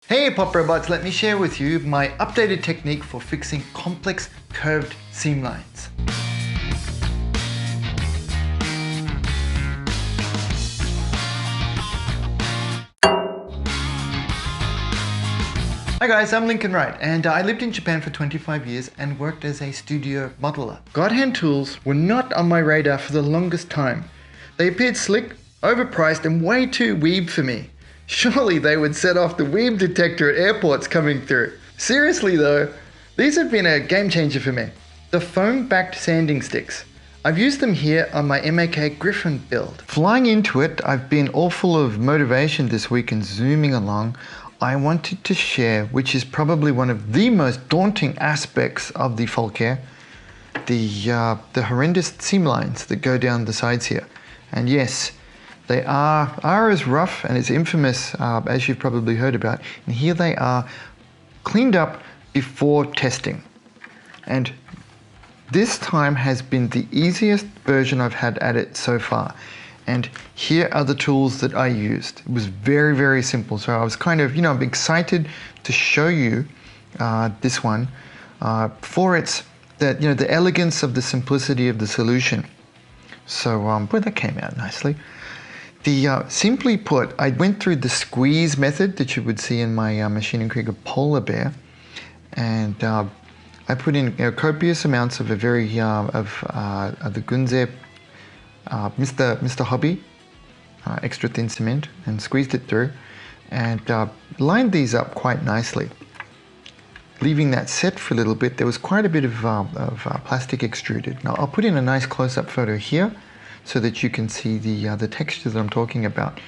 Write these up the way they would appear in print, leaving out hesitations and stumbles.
Hey Pop Robots, let me share with you my updated technique for fixing complex curved seam lines. Hi guys, I'm Wright, and I lived in Japan for 25 years and worked as a studio modeler. God hand tools were not on my radar for the longest time. They appeared slick, overpriced, and way too weeb for me. Surely they would set off the weeb detector at airports coming through. Seriously though, these have been a game changer for me. The foam-backed sanding sticks. I've used them here on my MAK Griffin build. Flying into it, I've been all full of motivation this week and zooming along. I wanted to share, which is probably one of the most daunting aspects of the Folker, the horrendous seam lines that go down the sides here. And yes, they are as rough and as infamous as you've probably heard about. And here they are cleaned up before testing. And this time has been the easiest version I've had at it so far. And here are the tools that I used. It was very, very simple. So I was kind of, I'm excited to show you this one for its, the elegance of the simplicity of the solution. So, boy, that came out nicely. Simply put, I went through the squeeze method that you would see in my Machine & Krieger Polar Bear, and I put in copious amounts of of the Gunze Mr. Hobby extra thin cement and squeezed it through, and lined these up quite nicely. Leaving that set for a little bit, there was quite a bit of plastic extruded. Now I'll put in a nice close-up photo here, so that you can see the texture that I'm talking about.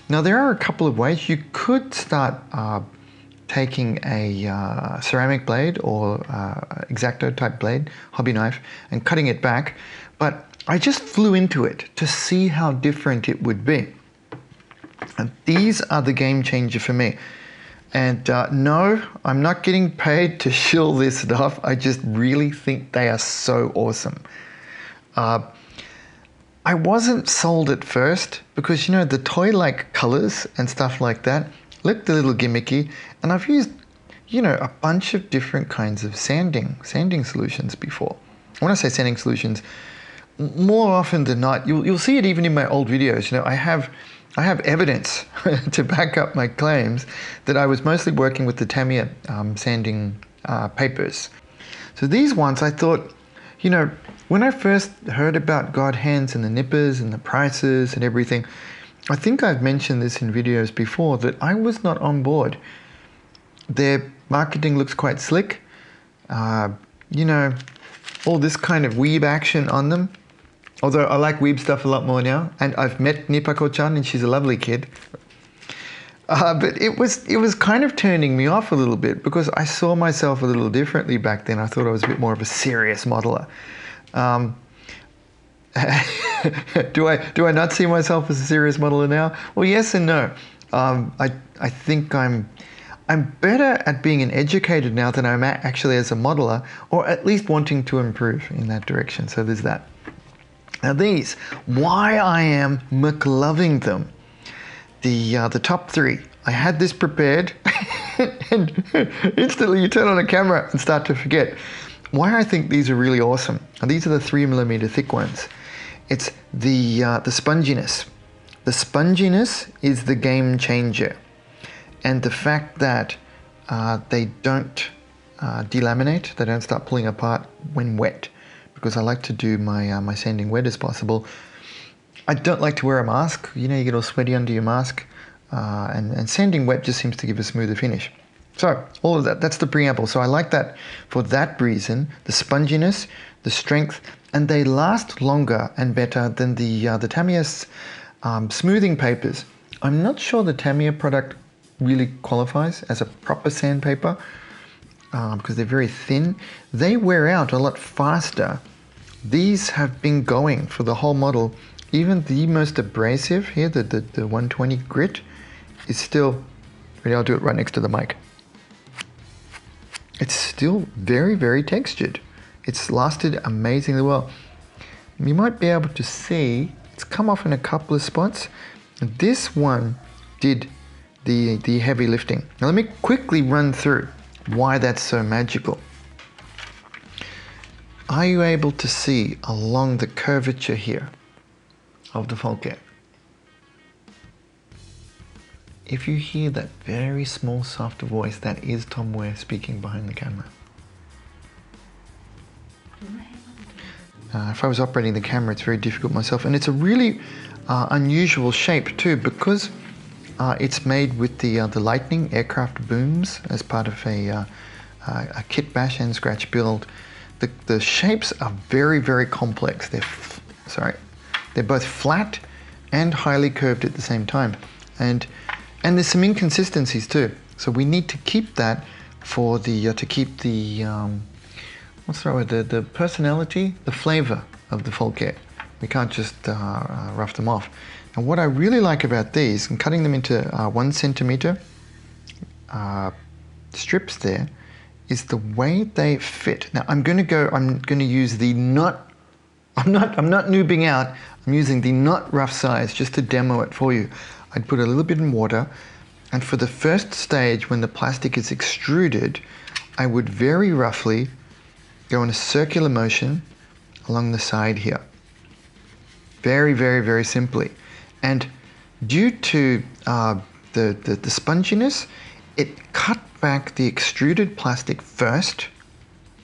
Now there are a couple of ways. You could start taking a ceramic blade or X-Acto type blade, hobby knife, and cutting it back, but I just flew into it to see how different it would be. And these are the game changer for me. And no, I'm not getting paid to shill this stuff. I just really think they are so awesome. I wasn't sold at first because, the toy-like colors and stuff like that looked a little gimmicky, and I've used, a bunch of different kinds of sanding solutions before. When I say sanding solutions, more often than not, you'll see it even in my old videos. I have evidence to back up my claims that I was mostly working with the Tamiya sanding papers. So these ones, I thought, when I first heard about God hands and the nippers and the prices and everything, I think I've mentioned this in videos before, that I was not on board. Their marketing looks quite slick. All this kind of weeb action on them. Although I like weeb stuff a lot more now. And I've met Nipako-chan and she's a lovely kid. But it was kind of turning me off a little bit because I saw myself a little differently back then. I thought I was a bit more of a serious modeler. Do I not see myself as a serious modeler now? Well, yes and no. I think I'm better at being an educator now than I'm actually as a modeler, or at least wanting to improve in that direction. So there's that. Now these, why I am McLoving them. The top three. I had this prepared and instantly you turn on a camera and start to forget. Why I think these are really awesome. And these are the 3mm thick ones. It's the sponginess. The sponginess is the game changer. And the fact that they don't delaminate, they don't start pulling apart when wet, because I like to do my sanding wet as possible. I don't like to wear a mask. You get all sweaty under your mask. And sanding wet just seems to give a smoother finish. So all of that, that's the preamble. So I like that for that reason, the sponginess, the strength, and they last longer and better than the Tamiya's smoothing papers. I'm not sure the Tamiya product really qualifies as a proper sandpaper because they're very thin. They wear out a lot faster. These have been going for the whole model. Even the most abrasive here, the 120 grit, is still, ready, I'll do it right next to the mic. It's still very, very textured. It's lasted amazingly well. You might be able to see, it's come off in a couple of spots. This one did the heavy lifting. Now let me quickly run through why that's so magical. Are you able to see along the curvature here of the Folket? If you hear that very small soft voice, that is Tom Ware speaking behind the camera. If I was operating the camera, it's very difficult myself, and it's a really unusual shape too, because it's made with the Lightning aircraft booms as part of a kit bash and scratch build. The shapes are very, very complex. They're both flat and highly curved at the same time, and there's some inconsistencies too. So we need to keep that for the to keep the what's the right word? The personality, the flavor of the Folket. We can't just rough them off. And what I really like about these, and cutting them into 1 centimeter strips there, is the way they fit. Now I'm going to use the not. I'm not noobing out. I'm using the not rough size just to demo it for you. I'd put a little bit in water, and for the first stage, when the plastic is extruded, I would very roughly go in a circular motion along the side here. Very, very, very simply. And due to the sponginess, it cut back the extruded plastic first,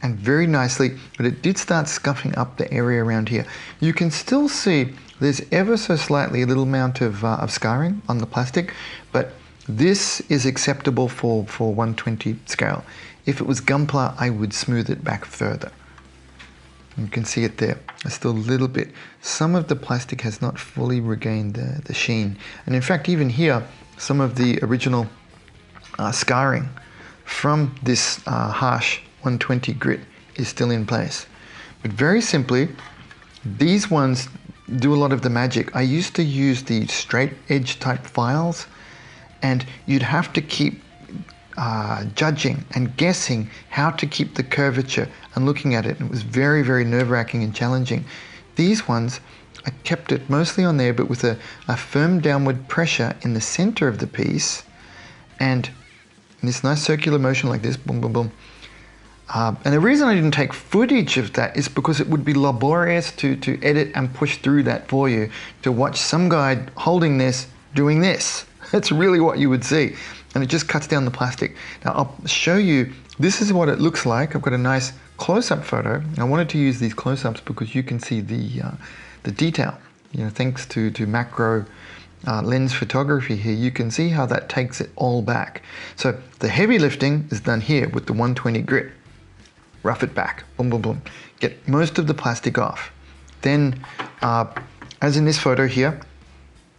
and very nicely, but it did start scuffing up the area around here. You can still see there's ever so slightly a little amount of scarring on the plastic, but this is acceptable for 120 scale. If it was Gunpla, I would smooth it back further. You can see it there. There's still a little bit. Some of the plastic has not fully regained the sheen. And in fact, even here, some of the original scarring from this harsh 120 grit is still in place. But very simply, these ones do a lot of the magic. I used to use the straight edge type files, and you'd have to keep judging and guessing how to keep the curvature and looking at it. And it was very, very nerve-wracking and challenging. These ones, I kept it mostly on there, but with a firm downward pressure in the center of the piece, and in this nice circular motion like this, boom, boom, boom. And the reason I didn't take footage of that is because it would be laborious to edit and push through that for you, to watch some guy holding this, doing this. That's really what you would see. And it just cuts down the plastic. Now I'll show you, this is what it looks like. I've got a nice close-up photo. I wanted to use these close-ups because you can see the detail. You know, thanks to macro lens photography here, you can see how that takes it all back. So the heavy lifting is done here with the 120 grit. Rough it back, boom, boom, boom. Get most of the plastic off. Then, as in this photo here,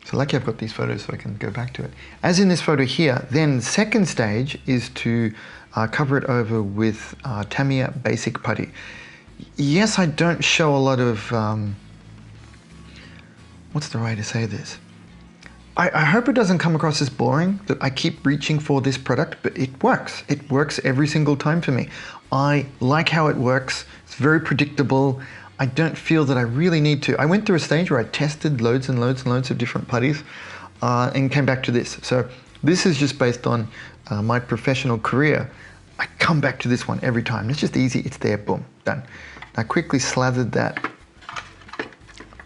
so lucky I've got these photos so I can go back to it. As in this photo here, then the second stage is to cover it over with Tamiya Basic Putty. Yes, I don't show a lot of, what's the way to say this? I hope it doesn't come across as boring, that I keep reaching for this product, but it works. It works every single time for me. I like how it works. It's very predictable. I don't feel that I really need to. I went through a stage where I tested loads and loads and loads of different putties and came back to this. So this is just based on my professional career. I come back to this one every time. It's just easy. It's there. Boom. Done. I quickly slathered that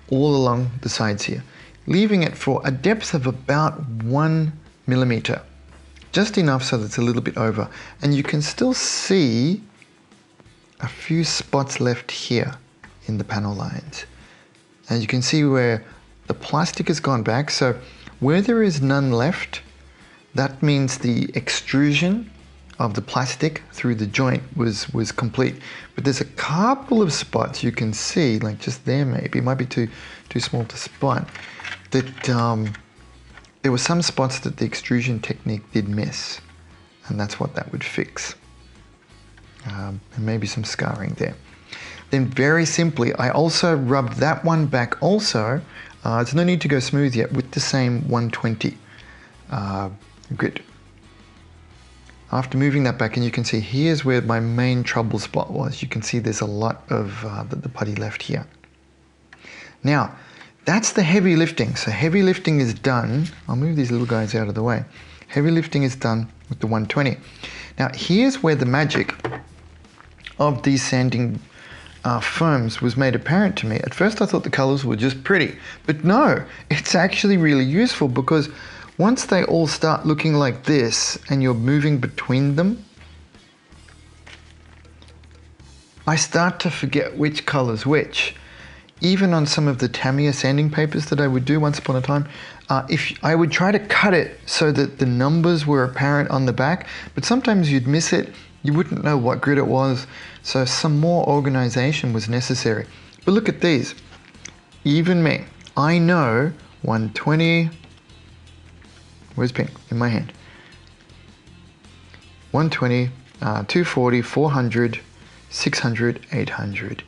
all along the sides here, leaving it for a depth of about 1 millimeter. Just enough so that it's a little bit over. And you can still see a few spots left here in the panel lines. And you can see where the plastic has gone back. So where there is none left, that means the extrusion of the plastic through the joint was complete. But there's a couple of spots you can see, like just there maybe, it might be too small to spot, that there were some spots that the extrusion technique did miss, and that's what that would fix. And maybe some scarring there. Then very simply, I also rubbed that one back also. There's no need to go smooth yet with the same 120 grit. After moving that back, and you can see here's where my main trouble spot was. You can see there's a lot of the putty left here. Now, that's the heavy lifting. So heavy lifting is done. I'll move these little guys out of the way. Heavy lifting is done with the 120. Now here's where the magic of these sanding foams was made apparent to me. At first I thought the colors were just pretty, but no, it's actually really useful, because once they all start looking like this and you're moving between them, I start to forget which color's which. Even on some of the Tamiya sanding papers that I would do once upon a time, if I would try to cut it so that the numbers were apparent on the back, but sometimes you'd miss it, you wouldn't know what grid it was, so some more organization was necessary. But look at these. Even me, I know 120, where's pink? In my hand. 120, 240, 400, 600, 800.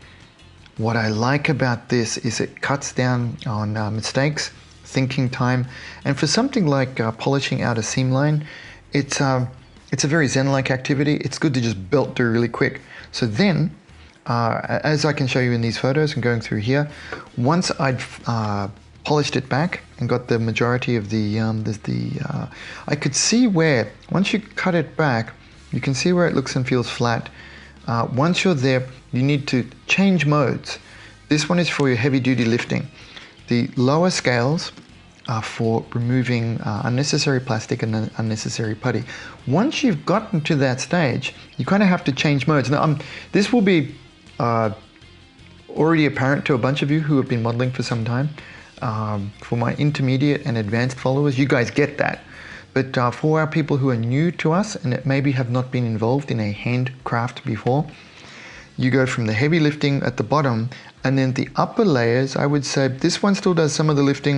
What I like about this is it cuts down on mistakes, thinking time, and for something like polishing out a seam line, it's a very Zen-like activity. It's good to just belt through really quick. So then, as I can show you in these photos and going through here, once I'd polished it back and got the majority of I could see where, once you cut it back, you can see where it looks and feels flat. Once you're there, you need to change modes. This one is for your heavy duty lifting. The lower scales are for removing unnecessary plastic and unnecessary putty. Once you've gotten to that stage, you kind of have to change modes. Now, this will be already apparent to a bunch of you who have been modeling for some time. For my intermediate and advanced followers, you guys get that. But for our people who are new to us and maybe have not been involved in a handcraft before, you go from the heavy lifting at the bottom, and then the upper layers, I would say this one still does some of the lifting,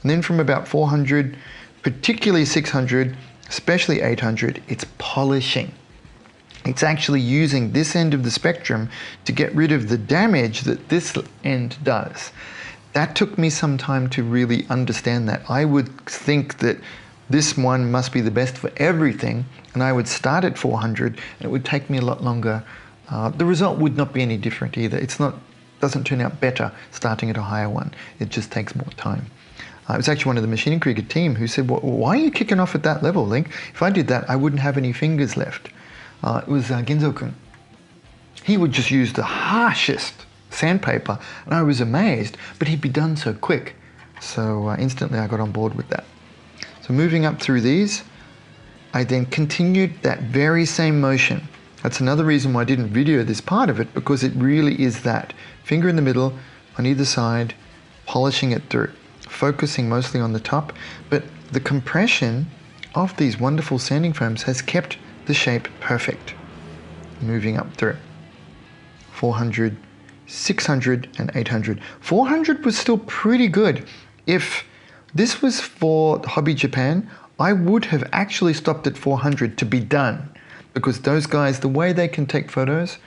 and then from about 400, particularly 600, especially 800, it's polishing. It's actually using this end of the spectrum to get rid of the damage that this end does. That took me some time to really understand that. I would think that this one must be the best for everything, and I would start at 400, and it would take me a lot longer. The result would not be any different either. Doesn't turn out better starting at a higher one. It just takes more time. It was actually one of the Machining Krieger team who said, well, why are you kicking off at that level, Link? If I did that, I wouldn't have any fingers left. It was Genzo-kun. He would just use the harshest sandpaper, and I was amazed, but he'd be done so quick. So instantly I got on board with that. So moving up through these, I then continued that very same motion. That's another reason why I didn't video this part of it, because it really is that. Finger in the middle, on either side, polishing it through, focusing mostly on the top, but the compression of these wonderful sanding foams has kept the shape perfect. Moving up through. 400, 600, and 800. 400 was still pretty good. If this was for Hobby Japan, I would have actually stopped at 400 to be done, because those guys, the way they can take photos,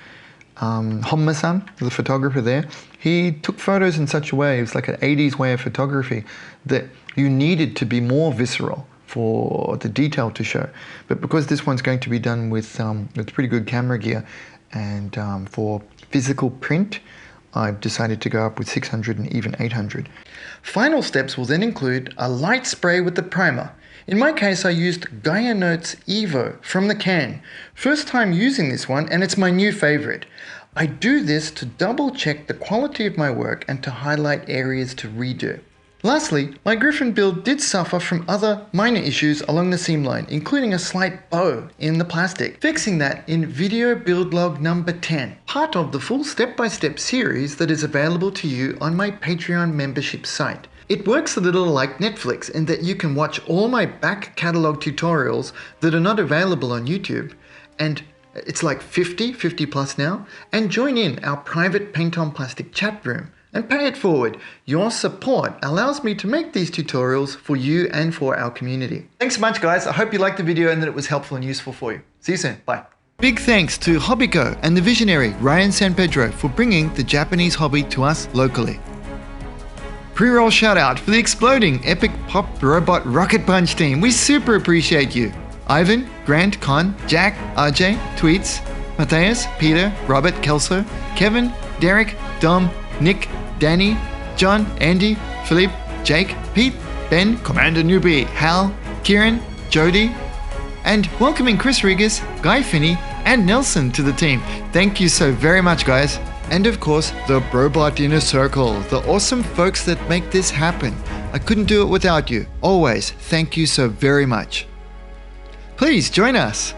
Honma-san, the photographer there, he took photos in such a way, it was like an 80s way of photography, that you needed to be more visceral for the detail to show. But because this one's going to be done with pretty good camera gear, and for physical print, I've decided to go up with 600 and even 800. Final steps will then include a light spray with the primer. In my case, I used Gaia Notes Evo from the can. First time using this one, and it's my new favorite. I do this to double check the quality of my work and to highlight areas to redo. Lastly, my Griffin build did suffer from other minor issues along the seam line, including a slight bow in the plastic. Fixing that in video build log number 10, part of the full step-by-step series that is available to you on my Patreon membership site. It works a little like Netflix in that you can watch all my back catalog tutorials that are not available on YouTube, and it's like 50 plus now, and join in our private Paint on Plastic chat room. And pay it forward. Your support allows me to make these tutorials for you and for our community. Thanks so much, guys. I hope you liked the video and that it was helpful and useful for you. See you soon. Bye. Big thanks to Hobbyco and the visionary Ryan San Pedro for bringing the Japanese hobby to us locally. Pre-roll shout out for the exploding epic pop robot rocket punch team. We super appreciate you. Ivan, Grant, Con, Jack, RJ, Tweets, Matthias, Peter, Robert, Kelso, Kevin, Derek, Dom, Nick, Danny, John, Andy, Philippe, Jake, Pete, Ben, Commander Newbie, Hal, Kieran, Jody, and welcoming Chris Rigas, Guy Finney, and Nelson to the team. Thank you so very much, guys. And of course, the Brobot Inner Circle, the awesome folks that make this happen. I couldn't do it without you. Always, thank you so very much. Please join us.